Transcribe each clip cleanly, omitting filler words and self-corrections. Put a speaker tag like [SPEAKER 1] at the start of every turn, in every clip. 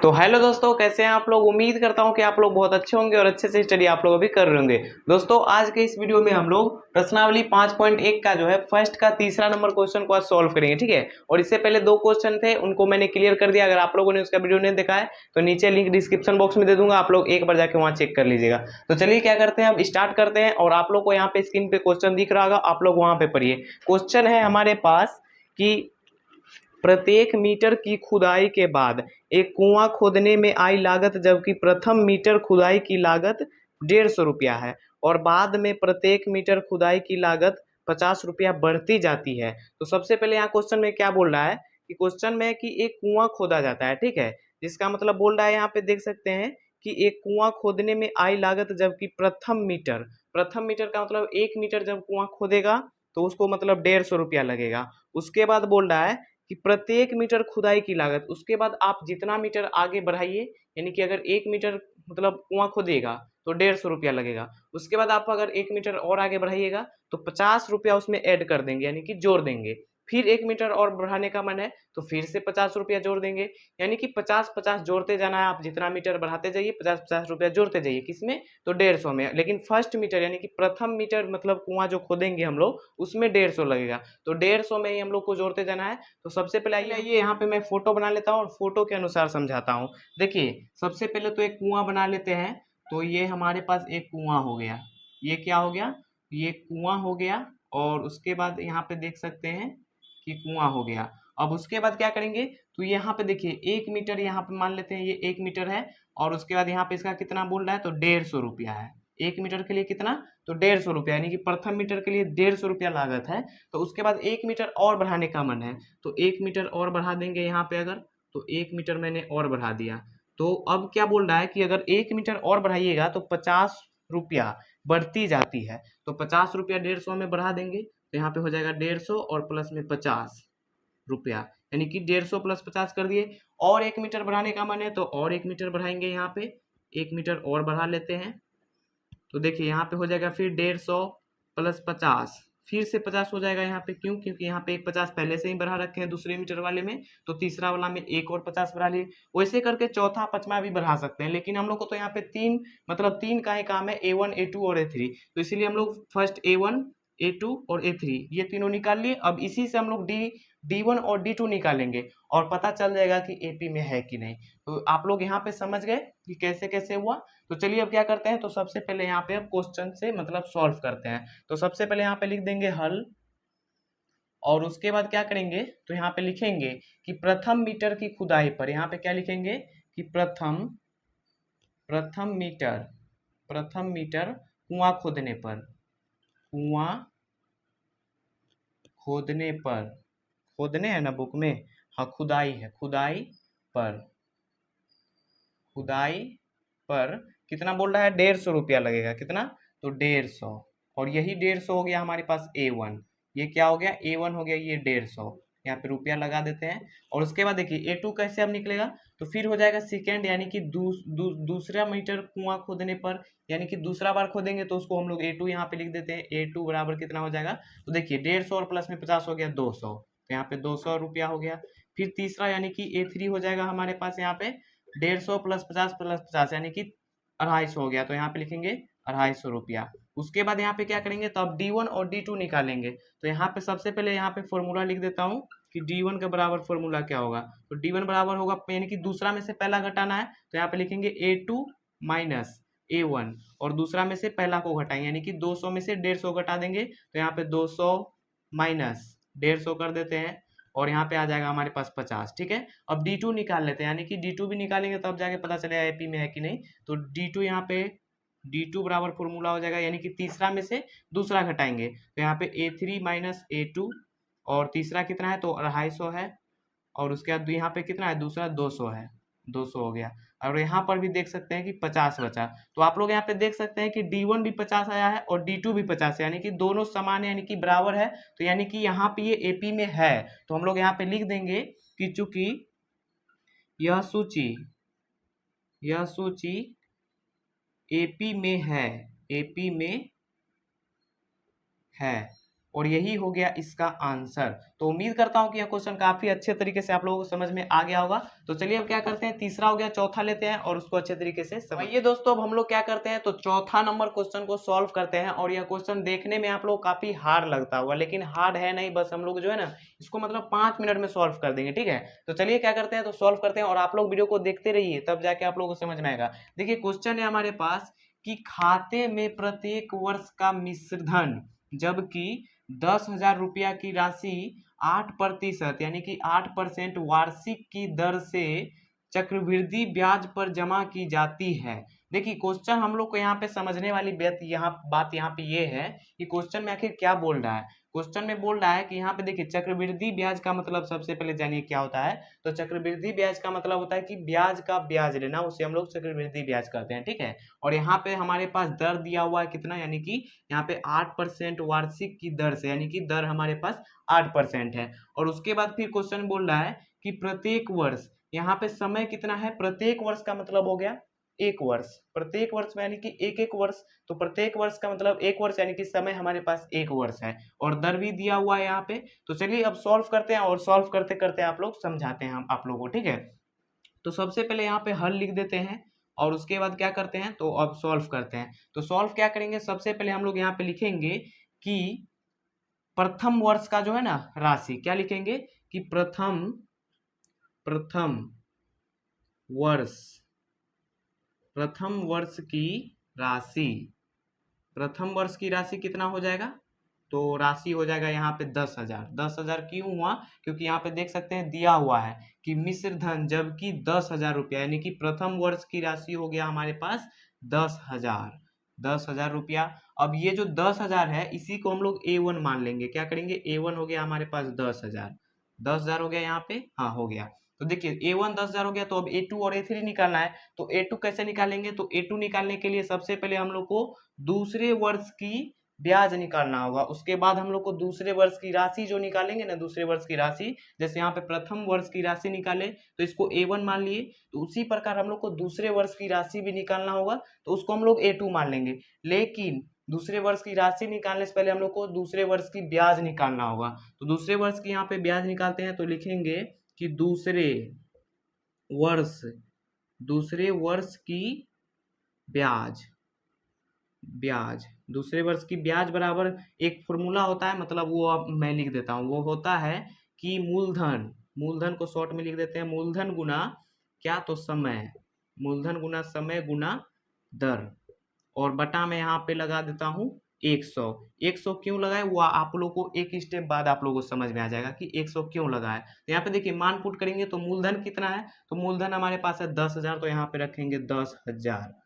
[SPEAKER 1] तो हेलो दोस्तों, कैसे हैं आप लोग। उम्मीद करता हूं कि आप लोग बहुत अच्छे होंगे और अच्छे से स्टडी आप लोग अभी कर रहे होंगे। दोस्तों आज के इस वीडियो में हम लोग प्रश्नावली 5.1 का जो है फर्स्ट का तीसरा नंबर क्वेश्चन को आज सॉल्व करेंगे, ठीक है। और इससे पहले दो क्वेश्चन थे, उनको मैंने क्लियर कर दिया। अगर आप लोगों ने उसका वीडियो नहीं देखा है तो नीचे लिंक डिस्क्रिप्शन बॉक्स में दे दूंगा, आप लोग एक बार जाके वहां चेक कर लीजिएगा। तो चलिए क्या करते हैं, अब स्टार्ट करते हैं। और आप लोग को यहाँ पे स्क्रीन पे क्वेश्चन दिख रहा होगा, आप लोग वहां पे पढ़िए। क्वेश्चन है हमारे पास कि प्रत्येक मीटर की खुदाई के बाद एक कुआं खोदने में आई लागत, जबकि प्रथम मीटर खुदाई की लागत 150 रुपया है और बाद में प्रत्येक मीटर खुदाई की लागत 50 रुपया बढ़ती जाती है। तो सबसे पहले यहाँ क्वेश्चन में क्या बोल रहा है कि क्वेश्चन में कि एक कुआं खोदा जाता है, ठीक है। जिसका मतलब बोल रहा है, यहाँ पे देख सकते हैं कि एक कुआं खोदने में आई लागत, जबकि प्रथम मीटर का मतलब 1 मीटर जब कुआं खोदेगा तो उसको मतलब 150 रुपया लगेगा। उसके बाद बोल रहा है कि प्रत्येक मीटर खुदाई की लागत, उसके बाद आप जितना मीटर आगे बढ़ाइए, यानी कि अगर 1 मीटर मतलब कुआं खोदेगा तो 150 रुपया लगेगा। उसके बाद आप अगर 1 मीटर और आगे बढ़ाइएगा तो 50 रुपया उसमें ऐड कर देंगे, यानी कि जोड़ देंगे। फिर 1 मीटर और बढ़ाने का मन है तो फिर से 50 रुपया जोड़ देंगे, यानी कि 50-50 जोड़ते जाना है। आप जितना मीटर बढ़ाते जाइए 50-50 रुपया जोड़ते जाइए, किसमें तो 150 में। लेकिन फर्स्ट मीटर यानी कि प्रथम मीटर मतलब कुआं जो खोदेंगे हम लोग, उसमें 150 लगेगा। तो 150 में ही हम लोग को जोड़ते जाना है। तो सबसे पहले आइए यहाँ पे मैं फोटो बना लेता हूँ और फोटो के अनुसार समझाता हूँ। देखिए सबसे पहले तो एक कुआं बना लेते हैं। तो ये हमारे पास एक कुआं हो गया, ये क्या हो गया, ये कुआं हो गया। और उसके बाद यहाँ पे देख सकते हैं कि कुआं हो गया। अब उसके बाद क्या करेंगे, तो यहाँ पे देखिए 1 मीटर, यहाँ पे मान लेते हैं ये 1 मीटर है। और उसके बाद यहाँ पे इसका कितना बोल रहा है, तो 150 रुपया है। 1 मीटर के लिए कितना, तो 150 रुपया, यानी कि प्रथम मीटर के लिए 150 रुपया लागत है। तो उसके बाद 1 मीटर और बढ़ाने का मन है तो 1 मीटर और बढ़ा देंगे। यहाँ पे अगर तो 1 मीटर मैंने और बढ़ा दिया। तो अब क्या बोल रहा है कि अगर 1 मीटर और बढ़ाइएगा तो 50 रुपया बढ़ती जाती है। तो 50 रुपया 150 में बढ़ा देंगे तो यहाँ पे हो जाएगा 150 और प्लस में 50 रुपया, यानी कि 150 प्लस 50 कर दिए। और 1 मीटर बढ़ाने का मन है तो और 1 मीटर बढ़ाएंगे, यहाँ पे 1 मीटर और बढ़ा लेते हैं। तो देखिए यहाँ पे हो जाएगा फिर 150 प्लस 50, फिर से 50 हो जाएगा यहाँ पे। क्यों, क्योंकि यहाँ पे एक 50 पहले से ही बढ़ा रखे हैं दूसरे मीटर वाले में, तो तीसरा वाला में एक और 50 बढ़ा लिए। वैसे करके चौथा पांचवा भी बढ़ा सकते हैं, लेकिन हम लोग को तो यहाँ पे तीन मतलब तीन का ही काम है, A1 A2 और A3। तो इसीलिए हम लोग फर्स्ट A1 A2 और A3 ये तीनों निकाल लिए। अब इसी से हम लोग D1 और D2 निकालेंगे और पता चल जाएगा कि AP में है कि नहीं। तो आप लोग यहाँ पे समझ गए कि कैसे कैसे हुआ। तो चलिए अब क्या करते हैं, तो सबसे पहले यहाँ पे अब क्वेश्चन से मतलब सॉल्व करते हैं। तो सबसे पहले यहाँ पे लिख देंगे हल। और उसके बाद क्या करेंगे, तो यहाँ पे लिखेंगे कि प्रथम मीटर की खुदाई पर, यहाँ पे क्या लिखेंगे कि प्रथम मीटर कुआं खोदने पर, कुआं खोदने पर, खोदने है ना बुक में, हाँ खुदाई है, पर खुदाई पर कितना बोल रहा है, 150 रुपया लगेगा। कितना, तो 150। और यही 150 हो गया हमारे पास A1। ये क्या हो गया, A1 हो गया, ये 150। यहाँ पे रुपया लगा देते हैं। और उसके बाद देखिए A2 कैसे अब निकलेगा, तो फिर हो जाएगा सेकेंड, यानी कि दूसरा मीटर कुआं खोदने पर, यानी कि दूसरा बार खोदेंगे तो उसको हम लोग A2 यहाँ पे लिख देते हैं। A2 बराबर कितना हो जाएगा, तो देखिए 150 और प्लस में 50 हो गया 200, तो यहाँ पे 200 रुपया हो गया। फिर तीसरा यानी कि A3 हो जाएगा हमारे पास यहाँ पे 150 प्लस 50 यानी कि 250 हो गया। तो यहाँ पे लिखेंगे 250 रुपया। उसके बाद यहाँ पे क्या करेंगे, तो अब D1 और D2 निकालेंगे। तो यहाँ पे सबसे पहले यहाँ पे फॉर्मूला लिख देता हूँ कि D1 के बराबर फॉर्मूला क्या होगा। तो D1 बराबर होगा, यानी कि दूसरा में से पहला घटाना है तो यहाँ पे लिखेंगे A2 माइनस A1, और दूसरा में से पहला को घटाएंगे, यानी कि 200 में से 150 घटा देंगे। तो यहाँ पे 200 माइनस 150 कर देते हैं, और यहाँ पे आ जाएगा हमारे पास 50। ठीक है, अब D2 निकाल लेते हैं, यानी कि D2 भी निकालेंगे तब जाके पता चलेगा AP में है कि नहीं। तो D2 यहाँ पे D2 बराबर फॉर्मूला हो जाएगा, यानी कि तीसरा में से दूसरा घटाएंगे। तो यहाँ पे A3 माइनस A2, और तीसरा कितना है, तो 250 है। और उसके बाद यहाँ पे कितना है, दूसरा 200 है, 200 हो गया। और यहाँ पर भी देख सकते हैं कि 50 बचा। तो आप लोग यहाँ पे देख सकते हैं कि D1 भी 50 आया है और D2 भी 50 है, यानी कि दोनों समान है, यानी कि बराबर है। तो यानी कि यहाँ पे ये AP में है। तो हम लोग यहाँ पे लिख देंगे कि चूंकि यह सूची AP में है, AP में है, और यही हो गया इसका आंसर। तो उम्मीद करता हूं कि यह क्वेश्चन काफी अच्छे तरीके से आप लोगों को समझ में आ गया होगा। तो चलिए अब क्या करते हैं, तीसरा हो गया, चौथा लेते हैं और उसको अच्छे तरीके से समझिए। दोस्तों अब हम लोग क्या करते हैं, तो चौथा नंबर क्वेश्चन को सॉल्व करते हैं। और यह क्वेश्चन देखने में आप लोग काफी हार्ड लगता होगा, लेकिन हार्ड है नहीं, बस हम लोग जो है ना इसको मतलब 5 मिनट में सॉल्व कर देंगे, ठीक है। तो चलिए क्या करते हैं, तो सॉल्व करते हैं और आप लोग वीडियो को देखते रहिए, तब जाके आप लोगों को समझ में आएगा। देखिए क्वेश्चन है हमारे पास कि खाते में प्रत्येक वर्ष का मिश्रधन जबकि 10,000 रुपया की राशि 8% यानी कि 8% वार्षिक की दर से चक्रवृद्धि ब्याज पर जमा की जाती है। देखिए क्वेश्चन हम लोग को यहाँ पे समझने वाली बात यहाँ पे ये है कि क्वेश्चन में आखिर क्या बोल रहा है। क्वेश्चन में बोल रहा है कि यहाँ पे देखिए चक्रवृद्धि ब्याज का मतलब सबसे पहले जानिए क्या होता है। तो चक्रवृद्धि ब्याज का मतलब होता है कि ब्याज का ब्याज लेना, उसे हम लोग चक्रवृद्धि ब्याज कहते हैं, ठीक है। और यहाँ पे हमारे पास दर दिया हुआ है कितना, यानी कि यहाँ पे 8% वार्षिक की दर से, यानी कि दर हमारे पास 8% है। और उसके बाद फिर क्वेश्चन बोल रहा है कि प्रत्येक वर्ष, यहाँ पे समय कितना है, प्रत्येक वर्ष का मतलब हो गया एक वर्ष, प्रत्येक वर्ष में यानी कि एक एक वर्ष। तो प्रत्येक वर्ष का मतलब एक वर्ष, यानी कि समय हमारे पास एक वर्ष है और दर भी दिया हुआ है यहाँ पे। तो चलिए अब सॉल्व करते हैं और सॉल्व करते करते आप लोग समझाते हैं हम आप लोगों को, ठीक है। तो सबसे पहले यहाँ पे हल लिख देते हैं और उसके बाद क्या करते हैं, तो अब सॉल्व करते हैं। तो सॉल्व क्या करेंगे, सबसे पहले हम लोग यहाँ पे लिखेंगे कि प्रथम वर्ष का जो है ना राशि, क्या लिखेंगे कि प्रथम वर्ष, प्रथम वर्ष की राशि, प्रथम वर्ष की राशि कितना हो जाएगा, तो राशि हो जाएगा यहाँ पे 10,000। 10,000 क्यों हुआ, क्योंकि यहाँ पे देख सकते हैं दिया हुआ है कि मिश्र धन जबकि 10,000 रुपया, यानी कि प्रथम वर्ष की राशि हो गया हमारे पास 10,000, 10,000 रुपया। अब ये जो 10,000 है इसी को हम लोग A1 मान लेंगे, क्या करेंगे, A1 हो गया हमारे पास 10,000, 10,000 हो गया यहाँ पे, हाँ हो गया। तो देखिए A1 10,000 हो गया, तो अब A2 और A3 निकालना है। तो A2 कैसे निकालेंगे, तो A2 निकालने के लिए सबसे पहले हम लोग को दूसरे वर्ष की ब्याज निकालना होगा। उसके बाद हम लोग को दूसरे वर्ष की राशि जो निकालेंगे ना, दूसरे वर्ष की राशि, जैसे यहाँ पे प्रथम वर्ष की राशि निकाले तो इसको A1 मान लिए, तो उसी प्रकार हम लोग को दूसरे वर्ष की राशि भी निकालना होगा, तो उसको हम लोग A2 मान लेंगे। लेकिन दूसरे वर्ष की राशि निकालने से पहले हम लोग को दूसरे वर्ष की ब्याज निकालना होगा। तो दूसरे वर्ष की यहाँ पे ब्याज निकालते हैं, तो लिखेंगे कि दूसरे वर्ष की ब्याज, दूसरे वर्ष की ब्याज बराबर एक फॉर्मूला होता है, मतलब वो अब मैं लिख देता हूँ, वो होता है कि मूलधन को शॉर्ट में लिख देते हैं, मूलधन गुना क्या, तो समय, मूलधन गुना समय गुना दर, और बटा में यहाँ पे लगा देता हूँ 100। 100 क्यों लगाए वो आप लोग को एक स्टेप बाद आप लोगों को समझ में आ जाएगा कि 100 क्यों लगाए। तो यहाँ पे देखिए मान पुट करेंगे तो मूलधन कितना है, तो मूलधन हमारे पास है 10,000, तो यहाँ पे रखेंगे 10,000,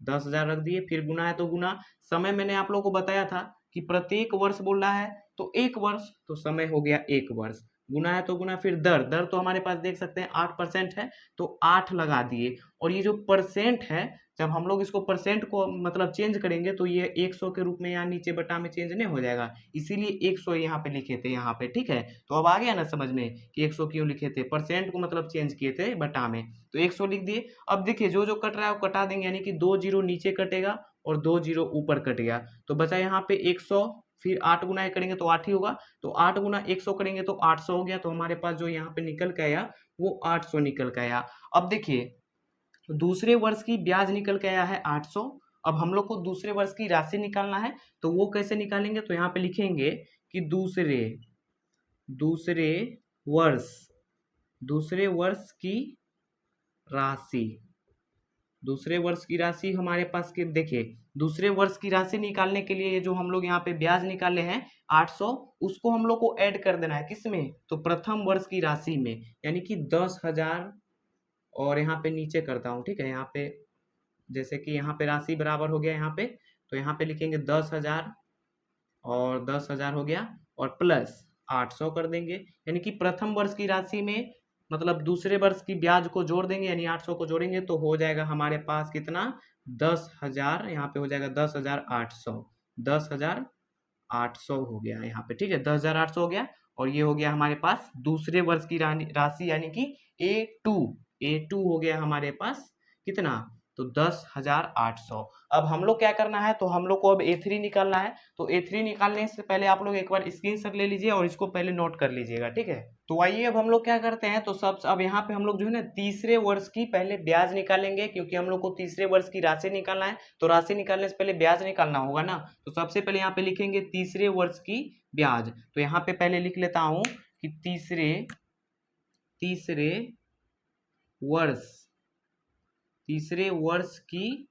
[SPEAKER 1] 10,000 रख दिए। फिर गुना है तो गुना, समय मैंने आप लोगों को बताया था कि प्रत्येक वर्ष बोल रहा है तो एक वर्ष, तो समय हो गया एक वर्ष। गुना है तो गुना, फिर दर तो हमारे पास देख सकते हैं 8% है, तो 8 लगा दिए। और ये जो परसेंट है, जब हम लोग इसको परसेंट को मतलब चेंज करेंगे तो ये 100 के रूप में यहाँ नीचे बटा में चेंज नहीं हो जाएगा, इसीलिए 100 यहाँ पे लिखे थे यहाँ पे, ठीक है। तो अब आ गया ना समझ में कि 100 क्यों लिखे थे, परसेंट को मतलब चेंज किए थे बटा में, तो 100 लिख दिए। अब देखिए जो जो कट रहा है वो कटा देंगे, यानी कि 2 जीरो नीचे कटेगा और 2 जीरो ऊपर कट गया, तो बचा यहाँ पे 100। फिर 8 गुना करेंगे तो 8 ही होगा, तो 8 गुना 100 करेंगे तो 800 हो गया। तो हमारे पास जो यहाँ पे निकल के आया वो 800 निकल के आया। अब देखिए दूसरे वर्ष की ब्याज निकल के आया है 800। अब हम लोग को दूसरे वर्ष की राशि निकालना है, तो वो कैसे निकालेंगे, तो यहाँ पे लिखेंगे कि दूसरे वर्ष की राशि, दूसरे वर्ष की राशि हमारे पास के देखिए, दूसरे वर्ष की राशि निकालने के लिए जो हम लोग यहाँ पे ब्याज निकाले हैं 800, उसको हम लोग को ऐड कर देना है किसमें, तो प्रथम वर्ष की राशि में, यानी कि 10,000। और यहाँ पे नीचे करता हूँ, ठीक है, यहाँ पे जैसे कि यहाँ पे राशि बराबर हो गया यहाँ पे, तो यहाँ पे लिखेंगे 10,000 और 10,000 हो गया और प्लस 800 कर देंगे, यानी कि प्रथम वर्ष की राशि में मतलब दूसरे वर्ष की ब्याज को जोड़ देंगे, यानी 800 को जोड़ेंगे तो हो जाएगा हमारे पास कितना, 10,000, यहाँ पे हो जाएगा 10,800, 10,800 हो गया यहाँ पे, ठीक है, 10,800 हो गया। और ये हो गया हमारे पास दूसरे वर्ष की राशि, यानी कि A2 हो गया हमारे पास कितना, तो 10,800। अब हम लोग क्या करना है, तो हम लोग को अब A3 निकालना है। तो A3 निकालने से पहले आप लोग एक बार स्क्रीनशॉट ले लीजिए और इसको पहले नोट कर लीजिएगा, ठीक है। तो आइए अब हम लोग क्या करते हैं, तो सब अब यहाँ पे हम लोग जो है ना तीसरे वर्ष की पहले ब्याज निकालेंगे, क्योंकि हम लोग को तीसरे वर्ष की राशि निकालना है। तो राशि निकालने से पहले ब्याज निकालना होगा ना। तो सबसे पहले यहाँ पे लिखेंगे तीसरे वर्ष की ब्याज। तो यहाँ पे पहले लिख लेता हूँ कि तीसरे वर्ष की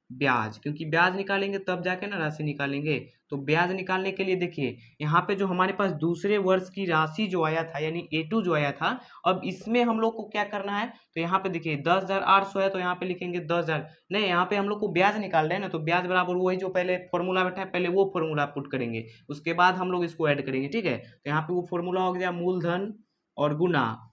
[SPEAKER 1] ब्याज, क्योंकि ब्याज निकालेंगे तब जाके ना राशि निकालेंगे। तो ब्याज निकालने के लिए देखिए यहाँ पे जो हमारे पास दूसरे वर्ष की राशि जो आया था यानी A2 जो आया था, अब इसमें हम लोग को क्या करना है, तो यहाँ पे देखिए 10,800 है, तो यहाँ पे लिखेंगे 10,000। नहीं, यहाँ पे हम लोग को ब्याज निकाल रहे हैं ना, तो ब्याज बराबर वही जो पहले फॉर्मूला बैठा है, पहले वो फॉर्मूला पुट करेंगे, उसके बाद हम लोग इसको ऐड करेंगे, ठीक है। तो यहाँ पे वो फॉर्मूला हो गया मूलधन और गुना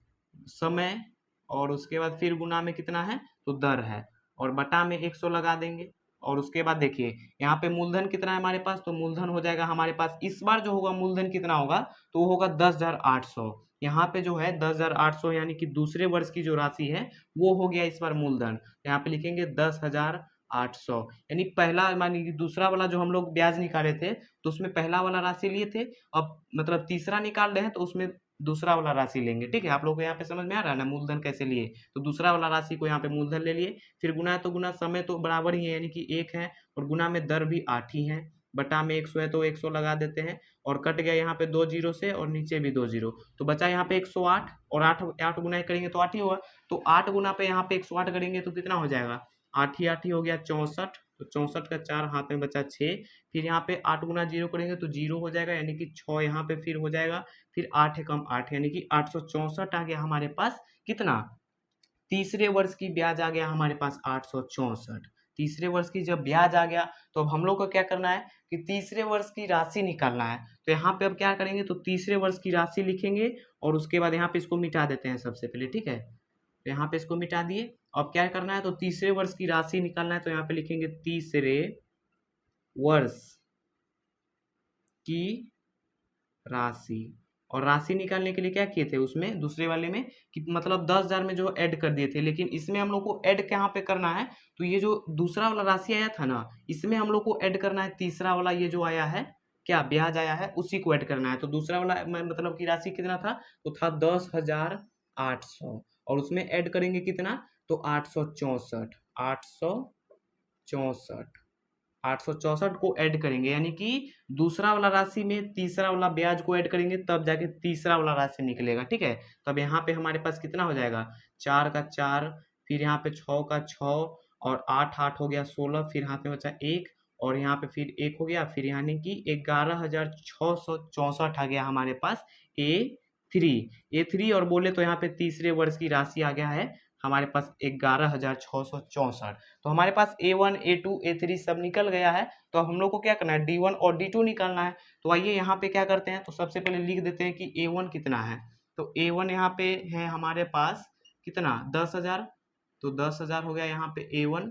[SPEAKER 1] समय, और उसके बाद फिर गुना में कितना है, तो दर है, और बटा में 100 लगा देंगे। और उसके बाद देखिए यहाँ पे मूलधन कितना है हमारे पास, तो मूलधन हो जाएगा हमारे पास इस बार जो होगा मूलधन कितना होगा, तो वो होगा 10,800। यहाँ पे जो है 10,800 यानी कि दूसरे वर्ष की जो राशि है वो हो गया इस बार मूलधन। यहाँ पे लिखेंगे 10,800, यानी पहला मानी कि दूसरा वाला जो हम लोग ब्याज निकाले थे तो उसमें पहला वाला राशि लिए थे, अब मतलब तीसरा निकाल रहे हैं तो उसमें दूसरा वाला राशि लेंगे, ठीक है। आप लोग को यहाँ पे समझ में आ रहा है ना मूलधन कैसे लिए, तो दूसरा वाला राशि को यहाँ पे मूलधन ले लिए, फिर गुना है तो गुना समय तो बराबर ही है यानी कि 1 है, और गुना में दर भी 8 ही है, बटा में 100 है तो 100 लगा देते हैं, और कट गया यहाँ पे 2 जीरो से और नीचे भी 2 जीरो, तो बचा यहाँ पे 108, और 8 गुना करेंगे तो 8 ही होगा। तो 8 गुना पे यहाँ पे 108 करेंगे तो कितना हो जाएगा, 8 ही हो गया 64। तो 64 का 4 हाथ में बचा 6, फिर यहाँ पे 8 गुना जीरो करेंगे तो जीरो हो जाएगा, यानी कि 6 यहाँ पे फिर हो जाएगा, फिर 8 है कम 8 यानी कि 864 आ गया हमारे पास कितना, तीसरे वर्ष की ब्याज आ गया हमारे पास 864। तीसरे वर्ष की जब ब्याज आ गया तो अब हम लोग को क्या करना है कि तीसरे वर्ष की राशि निकालना है। तो यहाँ पे अब क्या करेंगे, तो तीसरे वर्ष की राशि लिखेंगे और उसके बाद यहाँ पे इसको मिटा देते हैं सबसे पहले, ठीक है। तो यहाँ पे इसको मिटा दिए। अब क्या करना है, तो तीसरे वर्ष की राशि निकालना है, तो यहाँ पे लिखेंगे तीसरे वर्ष की राशि। और राशि निकालने के लिए क्या किए थे उसमें दूसरे वाले में कि मतलब 10,000 में जो ऐड कर दिए थे, लेकिन इसमें हम लोग को ऐड कहाँ पे करना है, तो ये जो दूसरा वाला राशि आया था ना इसमें हम लोग को ऐड करना है तीसरा वाला, ये जो आया है क्या ब्याज आया है उसी को ऐड करना है। तो दूसरा वाला मतलब की राशि कितना था, तो था 10,800, और उसमें ऐड करेंगे कितना, तो 864 864 को ऐड करेंगे, यानी कि दूसरा वाला राशि में तीसरा वाला ब्याज को ऐड करेंगे तब जाके तीसरा वाला राशि निकलेगा, ठीक है। तब यहाँ पे हमारे पास कितना हो जाएगा, 4 का 4, फिर यहाँ पे 6 का 6, और 8 हो गया 16, फिर हाथ में बचा 1, और यहाँ पे फिर 1 हो गया, फिर यानी कि 11,664 आ गया हमारे पास A3 और बोले तो यहाँ पे तीसरे वर्ष की राशि आ गया है हमारे पास 11,664। तो हमारे पास A1 A2 A3 सब निकल गया है। तो अब हम लोग को क्या करना है, D1 और D2 निकालना है। तो आइए यहाँ पे क्या करते हैं, तो सबसे पहले लिख देते हैं कि A1 कितना है। तो A1 यहाँ पे है हमारे पास कितना 10,000, तो 10,000 हो गया यहाँ पे A1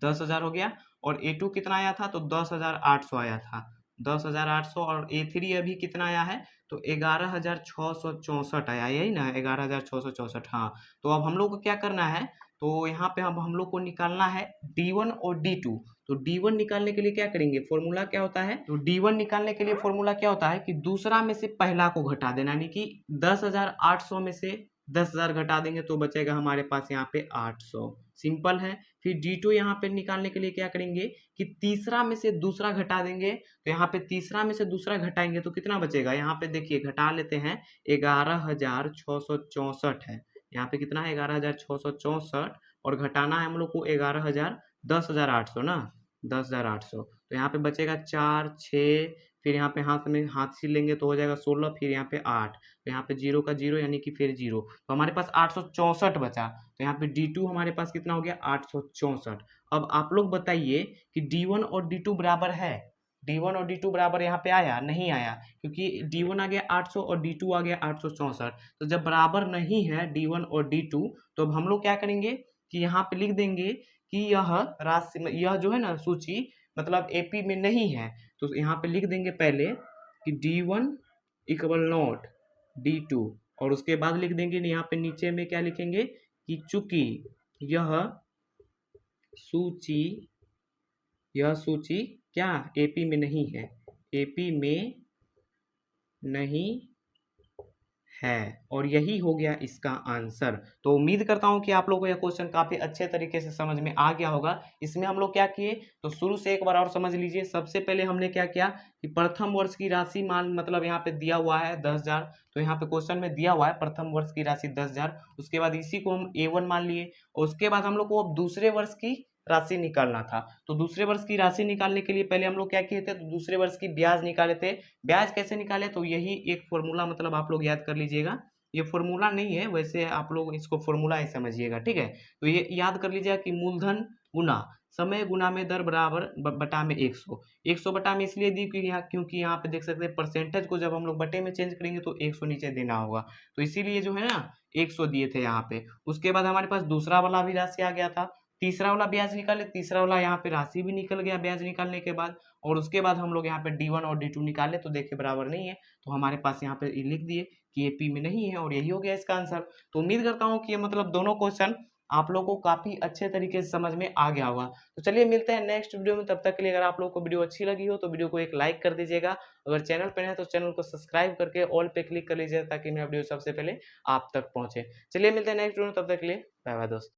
[SPEAKER 1] 10,000 हो गया, और A2 कितना आया था, तो 10,800 आया था 10,800, और A3 अभी कितना आया है, तो 11,664 आया, यही ना 11,664। हाँ, तो अब हम लोग को क्या करना है, तो यहाँ पे अब हम लोग को निकालना है D1 और D2। तो D1 निकालने के लिए क्या करेंगे, फॉर्मूला क्या होता है, तो D1 निकालने के लिए फॉर्मूला क्या होता है कि दूसरा में से पहला को घटा देना, यानी कि 10,800 में से 10,000 घटा देंगे तो बचेगा हमारे पास यहाँ पे 800, सिंपल है। फिर D2 यहाँ पे निकालने के लिए क्या करेंगे कि तीसरा में से दूसरा घटा देंगे, तो यहाँ पे तीसरा में से दूसरा घटाएंगे तो कितना बचेगा, यहाँ पे देखिए घटा लेते हैं 11,664 है, यहाँ पे कितना है 11,664, और घटाना है हम लोग को 10,800 ना 10,800, तो यहाँ पे बचेगा 4 6, फिर यहाँ पे हाथ से लेंगे तो हो जाएगा 16, फिर यहाँ पे 8, तो यहाँ पे 0 का 0 यानी कि फिर 0, तो हमारे पास 864 बचा। तो यहाँ पे D2 हमारे पास कितना हो गया 864। अब आप लोग बताइए कि D1 और D2 बराबर है, D1 और D2 बराबर यहाँ पे आया नहीं आया, क्योंकि D1 आ गया 800 और D2 आ गया 864। तो जब बराबर नहीं है D1 और D2, तो अब हम लोग क्या करेंगे कि यहाँ पे लिख देंगे कि यह राशि, यह जो है ना सूची मतलब AP में नहीं है, तो यहाँ पे लिख देंगे पहले कि D1 इक्वल नॉट D2, और उसके बाद लिख देंगे यहाँ पे नीचे में क्या लिखेंगे कि चूंकि यह सूची, यह सूची क्या एपी में नहीं है, एपी में नहीं है, और यही हो गया इसका आंसर। तो उम्मीद करता हूं कि आप लोगों को यह क्वेश्चन काफी अच्छे तरीके से समझ में आ गया होगा। इसमें हम लोग क्या किए, तो शुरू से एक बार और समझ लीजिए। सबसे पहले हमने क्या किया कि प्रथम वर्ष की राशि मान, मतलब यहाँ पे दिया हुआ है 10,000, तो यहाँ पे क्वेश्चन में दिया हुआ है प्रथम वर्ष की राशि 10,000। उसके बाद इसी को हम A1 मान लिए, और उसके बाद हम लोग को अब दूसरे वर्ष की राशि निकालना था। तो दूसरे वर्ष की राशि निकालने के लिए पहले हम लोग क्या किए थे, तो दूसरे वर्ष की ब्याज निकाले थे। ब्याज कैसे निकाले, तो यही एक फॉर्मूला, मतलब आप लोग याद कर लीजिएगा। ये फॉर्मूला नहीं है, वैसे आप लोग इसको फॉर्मूला ही समझिएगा, ठीक है। तो ये याद कर लीजिएगा कि मूलधन गुना समय गुना में दर बराबर बटा में 100। 100 बटा में इसलिए दी क्योंकि यहाँ पे देख सकते हैं परसेंटेज को जब हम लोग बटे में चेंज करेंगे तो 100 नीचे देना होगा, तो इसीलिए जो है ना 100 दिए थे यहाँ पे। उसके बाद हमारे पास दूसरा वाला भी राशि आ गया था, तीसरा वाला ब्याज निकाले, तीसरा वाला यहाँ पे राशि भी निकल गया ब्याज निकालने के बाद। और उसके बाद हम लोग यहाँ पे D1 और D2 निकाले, तो देखिए बराबर नहीं है, तो हमारे पास यहाँ पे लिख दिए कि ये पी में नहीं है, और यही हो गया इसका आंसर। तो उम्मीद करता हूँ कि ये मतलब दोनों क्वेश्चन आप लोगों को काफी अच्छे तरीके से समझ में आ गया होगा। तो चलिए मिलते हैं नेक्स्ट वीडियो में, तब तक के लिए अगर आप लोगों को वीडियो अच्छी लगी हो तो वीडियो को एक लाइक कर दीजिएगा। अगर चैनल पर है तो चैनल को सब्सक्राइब करके ऑल पे क्लिक कर लीजिएगा, ताकि मेरा वीडियो सबसे पहले आप तक पहुंचे। चलिए मिलते हैं नेक्स्ट वीडियो में, तब तक के लिए बाय बाय दोस्तों।